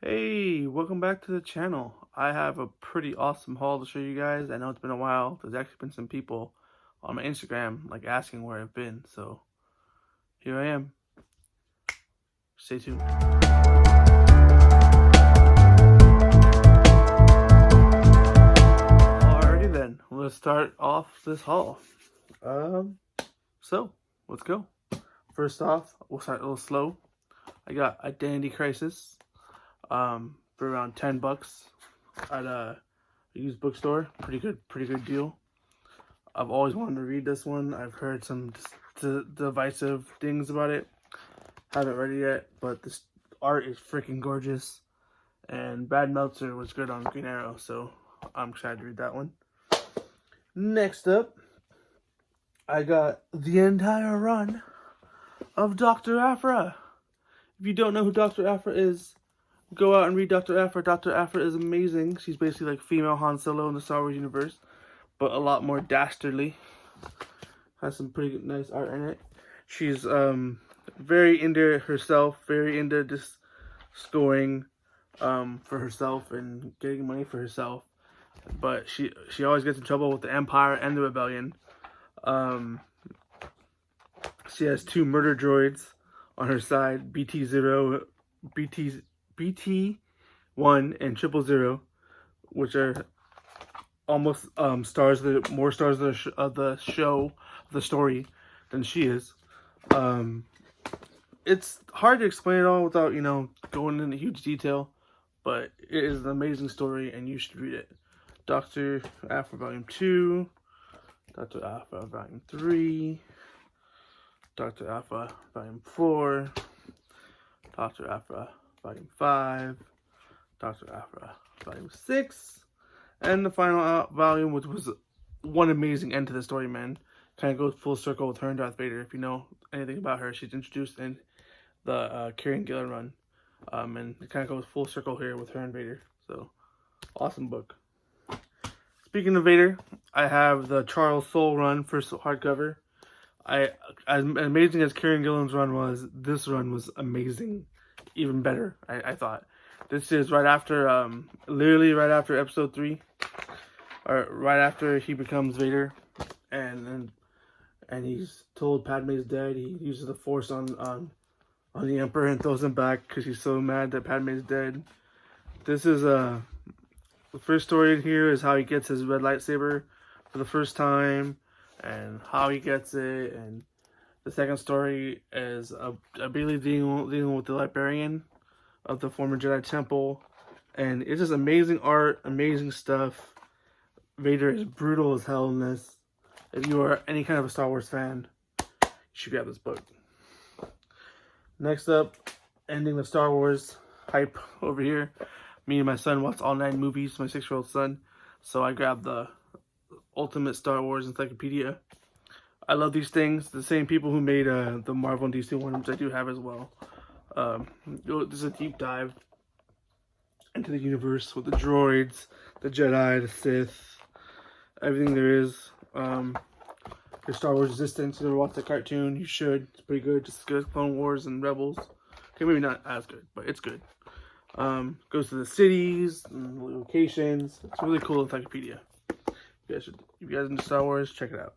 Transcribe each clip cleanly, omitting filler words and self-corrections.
Hey, welcome back to the channel. I have a pretty awesome haul to show you guys. I know it's been a while. There's actually been some people on my Instagram asking where I've been, so here I am. Stay tuned. Alrighty then, let's start off this haul. So let's go. First off, we'll start a little slow. I got Identity Crisis, for around $10 at a used bookstore. Pretty good deal. I've always wanted to read this one. I've heard some divisive things about it. Haven't read it yet, but this art is freaking gorgeous. And Brad Meltzer was good on Green Arrow, so I'm excited to read that one. Next up, I got the entire run of Dr. Aphra. If you don't know who Dr. Aphra is, go out and read Dr. Aphra. Dr. Aphra is amazing. She's basically like female Han Solo in the Star Wars universe, but a lot more dastardly. Has some pretty nice art in it. She's very into herself, very into just scoring for herself and getting money for herself. But she always gets in trouble with the Empire and the Rebellion. She has two murder droids on her side, BT-1 and 000, which are almost more stars of the story than she is. It's hard to explain it all without going into huge detail, but it is an amazing story and you should read it. Dr. Aphra Volume 2, Dr. Aphra Volume 3, Dr. Aphra Volume 4, Dr. Aphra Volume 5, Dr. Aphra Volume 6, and the final volume, which was one amazing end to the story, man. Kind of goes full circle with her and Darth Vader. If you know anything about her, she's introduced in the Kieran Gillen run. And it kind of goes full circle here with her and Vader. So, awesome book. Speaking of Vader, I have the Charles Soule run, first hardcover. As amazing as Kieran Gillen's run was, this run was amazing. Even better, I thought. This is right after, literally right after episode 3. Or right after he becomes Vader. And he's told Padme's dead. He uses the Force on the Emperor and throws him back because he's so mad that Padme's dead. This is the first story in here is how he gets his red lightsaber for the first time and how he gets it. And the second story is Bailey dealing with the librarian of the former Jedi Temple. And it's just amazing art, amazing stuff. Vader is brutal as hell in this. If you are any kind of a Star Wars fan, you should grab this book. Next up, ending the Star Wars hype over here. Me and my son watched all 9 movies, my 6-year-old son. So I grabbed the Ultimate Star Wars Encyclopedia. I love these things. The same people who made the Marvel and DC one, which I do have as well. This is a deep dive into the universe with the droids, the Jedi, the Sith, everything there is. Your Star Wars Resistance, you ever watched the cartoon, you should. It's pretty good, just as good as Clone Wars and Rebels. Okay, maybe not as good, but it's good. Goes to the cities and locations. It's a really cool encyclopedia. If you guys into Star Wars, check it out.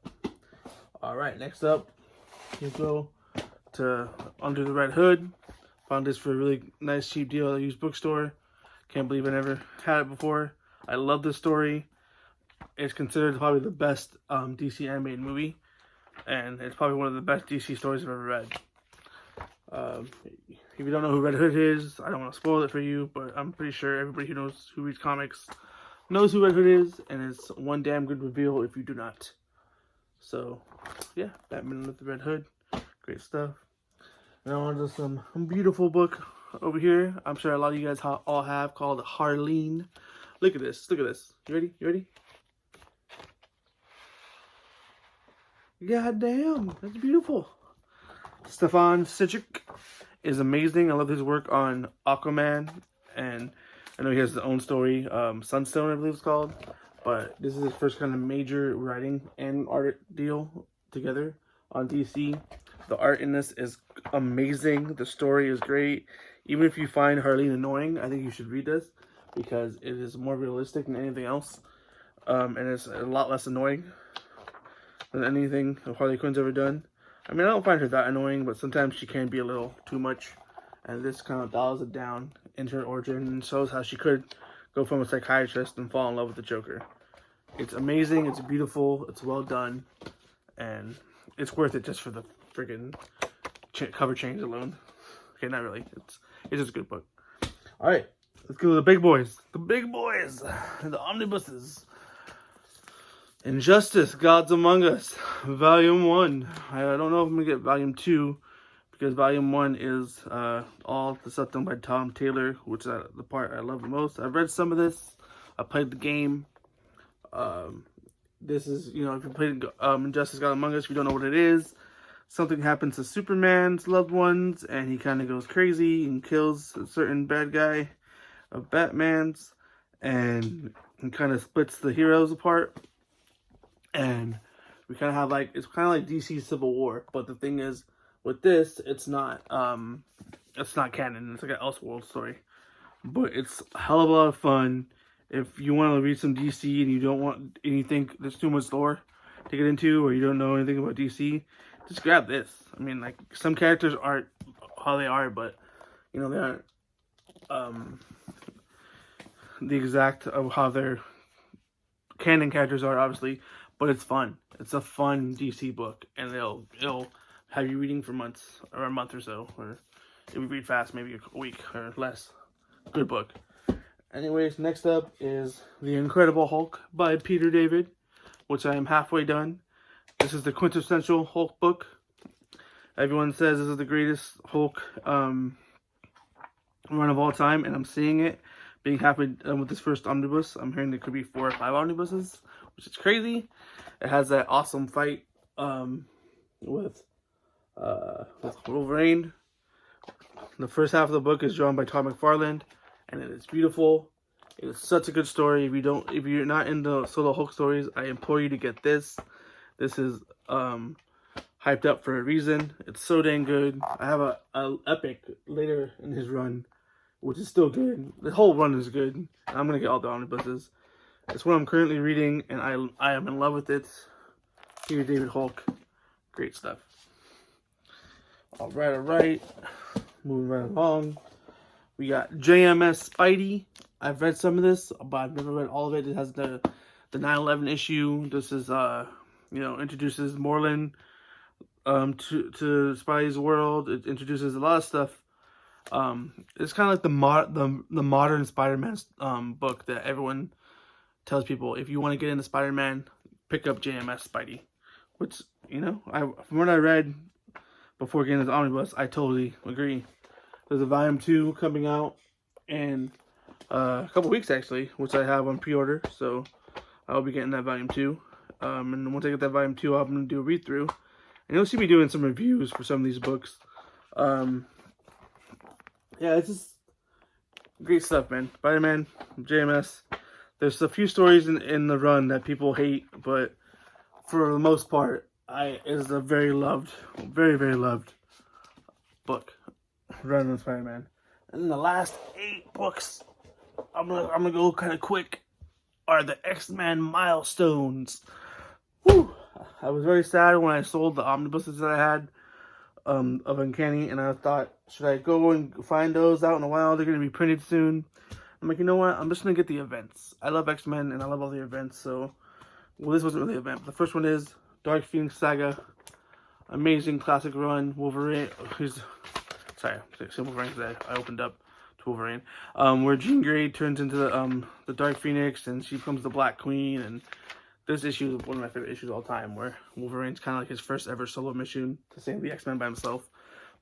Alright, next up, you go to Under the Red Hood. Found this for a really nice cheap deal at a used bookstore. Can't believe I never had it before. I love this story. It's considered probably the best DC animated movie, and it's probably one of the best DC stories I've ever read. If you don't know who Red Hood is, I don't want to spoil it for you, but I'm pretty sure everybody who reads comics knows who Red Hood is, and it's one damn good reveal if you do not. So, yeah, Batman with the Red Hood, great stuff. Now on to some beautiful book over here. I'm sure a lot of you guys all have, called Harleen. Look at this. Look at this. You ready? You ready? God damn, that's beautiful. Stefan Sitchik is amazing. I love his work on Aquaman, and I know he has his own story, Sunstone, I believe it's called. But this is his first kind of major writing and art deal together on DC. The art in this is amazing. The story is great. Even if you find Harleen annoying, I think you should read this because it is more realistic than anything else. And it's a lot less annoying than anything Harley Quinn's ever done. I mean, I don't find her that annoying, but sometimes she can be a little too much. And this kind of dials it down into her origin and shows how she could go from a psychiatrist and fall in love with the Joker. It's amazing, it's beautiful, it's well done, and it's worth it just for the freaking cover change alone. Okay, not really. It's just a good book. All right, let's go to the big boys. The big boys, the omnibuses. Injustice: Gods Among Us, Volume 1. I don't know if I'm going to get Volume 2, because Volume 1 is all the stuff done by Tom Taylor, which is the part I love the most. I've read some of this. I played the game. This is, if you played Injustice: God Among Us, if you don't know what it is, something happens to Superman's loved ones, and he kind of goes crazy and kills a certain bad guy of Batman's, and he kind of splits the heroes apart. And we kind of have it's kind of like DC Civil War, but the thing is, with this, it's not canon. It's like an Elseworld story, but it's a hell of a lot of fun. If you want to read some DC and you think there's too much lore to get into, or you don't know anything about DC, just grab this. I mean, some characters aren't how they are, but they aren't the exact of how their canon characters are, obviously. But it's fun. It's a fun DC book, and it'll have you reading for months, or a month or so, or if you read fast, maybe a week or less. Good book. Anyways, next up is The Incredible Hulk by Peter David, which I am halfway done. This is the quintessential Hulk book. Everyone says this is the greatest Hulk run of all time, and I'm seeing it. Being halfway done with this first omnibus, I'm hearing there could be 4 or 5 omnibuses, which is crazy. It has that awesome fight with Wolverine. The first half of the book is drawn by Todd McFarlane, and it is beautiful. It is such a good story. If you're not into solo Hulk stories, I implore you to get this. This is hyped up for a reason. It's so dang good. I have a epic later in his run, which is still good. The whole run is good. I'm gonna get all the omnibuses. It's what I'm currently reading, and I am in love with it. Peter David Hulk, great stuff. All right. Moving right along. We got JMS Spidey. I've read some of this, but I've never read all of it. It has the 9/11 issue. This is introduces Moreland to Spidey's world. It introduces a lot of stuff. It's kind of like the modern Spider-Man book that everyone tells people, if you want to get into Spider-Man, pick up JMS Spidey. Which, from what I read before getting into Omnibus, I totally agree. There's a Volume 2 coming out in a couple weeks, actually, which I have on pre-order, so I'll be getting that Volume 2. And once I get that Volume 2, I'm going to do a read-through. And you'll see me doing some reviews for some of these books. Yeah, it's just great stuff, man. Spider-Man, JMS. There's a few stories in the run that people hate, but for the most part, it is a very loved, very, very loved book. Run of Spider-Man. And then the last 8 books, I'm gonna go kind of quick, are the X-Men Milestones. Whew. I was very sad when I sold the omnibuses that I had of Uncanny, and I thought, should I go and find those out in a while? They're gonna be printed soon. I'm like, you know what? I'm just gonna get the events. I love X-Men and I love all the events. So, this wasn't really an event. The first one is Dark Phoenix Saga, amazing classic run. Wolverine. Wolverine. I opened up to Wolverine, where Jean Grey turns into the Dark Phoenix and she becomes the Black Queen. And this issue is one of my favorite issues of all time, where Wolverine's kind of like his first ever solo mission to save the X-Men by himself.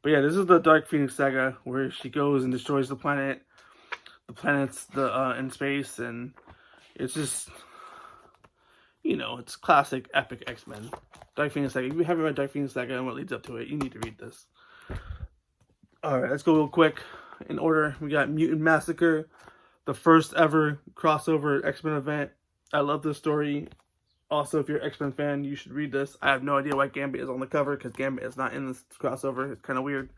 But yeah, this is the Dark Phoenix Saga, where she goes and destroys the planets in space, and it's just, it's classic epic X-Men. Dark Phoenix Saga. If you haven't read Dark Phoenix Saga and what leads up to it, you need to read this. Alright, let's go real quick. In order, we got Mutant Massacre, the first ever crossover X-Men event. I love this story. Also, if you're an X-Men fan, you should read this. I have no idea why Gambit is on the cover, because Gambit is not in this crossover. It's kind of weird.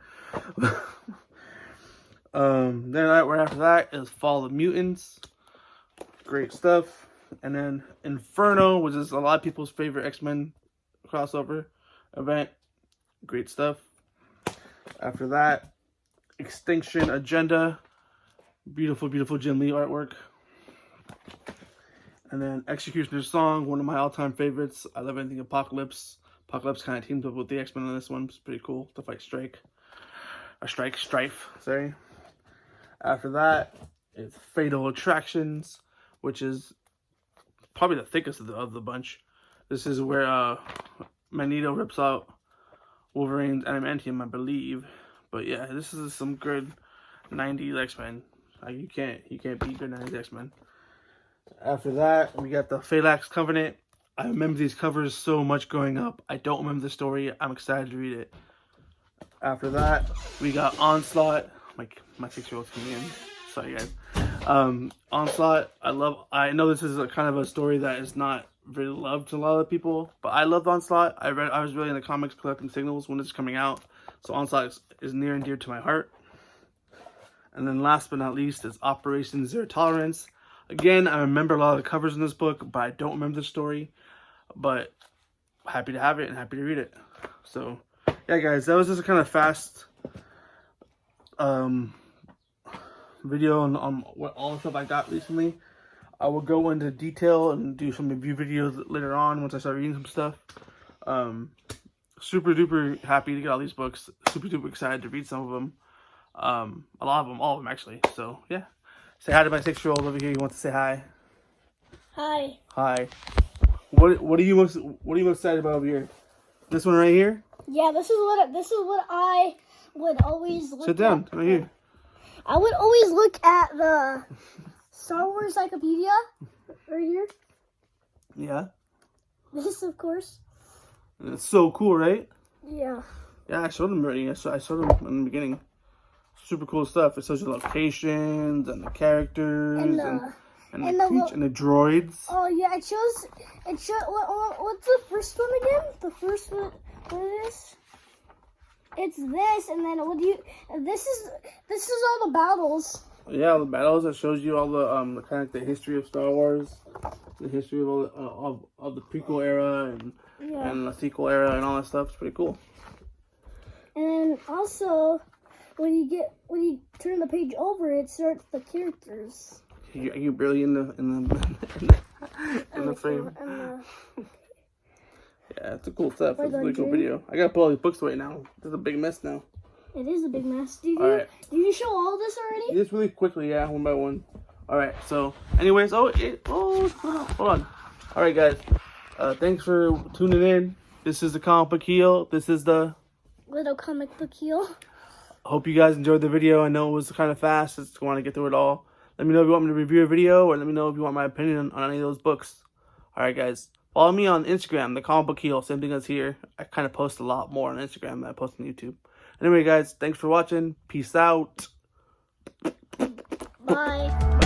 Then right after that is Fall of Mutants. Great stuff. And then Inferno, which is a lot of people's favorite X-Men crossover event. Great stuff. After that, Extinction Agenda. Beautiful, beautiful Jim Lee artwork. And then Executioner's Song, one of my all-time favorites. I love anything Apocalypse. Apocalypse kind of teams up with the X-Men on this one. It's pretty cool to fight Strife, sorry. After that, it's Fatal Attractions, which is probably the thickest of the bunch. This is where Magneto rips out Wolverine's adamantium, I believe. But yeah, this is some good 90s X-Men. Like you can't beat good 90s X-Men. After that, we got the Phalanx Covenant. I remember these covers so much growing up. I don't remember the story. I'm excited to read it. After that, we got Onslaught. My 6-year-old's coming in. Sorry, guys. Onslaught. I know this is a kind of a story that is not really loved to a lot of people, but I love Onslaught. I was really into comics collecting Signals when it's coming out, so Onslaught is near and dear to my heart. And then last but not least is Operation Zero Tolerance. Again, I remember a lot of the covers in this book, but I don't remember the story. But happy to have it and happy to read it. So yeah, guys, that was just a kind of fast video on what all the stuff I got recently. I will go into detail and do some review videos later on once I start reading some stuff. Super duper happy to get all these books. Super duper excited to read some of them. A lot of them, all of them actually. So yeah, say hi to my 6-year-old over here. You want to say hi? Hi. Hi. What are you most excited about over here? This one right here? Yeah, this is what I would always look at. Sit down, right here. I would always look at the Star Wars Encyclopedia right here. Yeah. This, of course. It's so cool, right? Yeah. Yeah, I showed them already. I showed them in the beginning. Super cool stuff. It shows the locations and the characters and the droids. Oh yeah, it shows. What's the first one again? The first one. What is this? It's this, and then this is all the battles. Yeah, all the battles. It shows you all the kind of the history of Star Wars, the history of all of the prequel era and the sequel era and all that stuff. It's pretty cool. And also, when you turn the page over, it starts the characters. Are you barely in the frame? Yeah, it's a cool stuff. It's a really cool video. I gotta put all these books away now. This is a big mess now. It is a big mess. Did you show all this already? Just really quickly, yeah, one by one. All right. So, anyways, hold on. All right, guys. Thanks for tuning in. This is the Comic Book Heel. This is the Little Comic Book Heel. Hope you guys enjoyed the video. I know it was kind of fast. I just want to get through it all. Let me know if you want me to review a video, or let me know if you want my opinion on any of those books. All right, guys. Follow me on Instagram, the Comic Book Heel. Same thing as here. I kind of post a lot more on Instagram than I post on YouTube. Anyway, guys, thanks for watching. Peace out. Bye.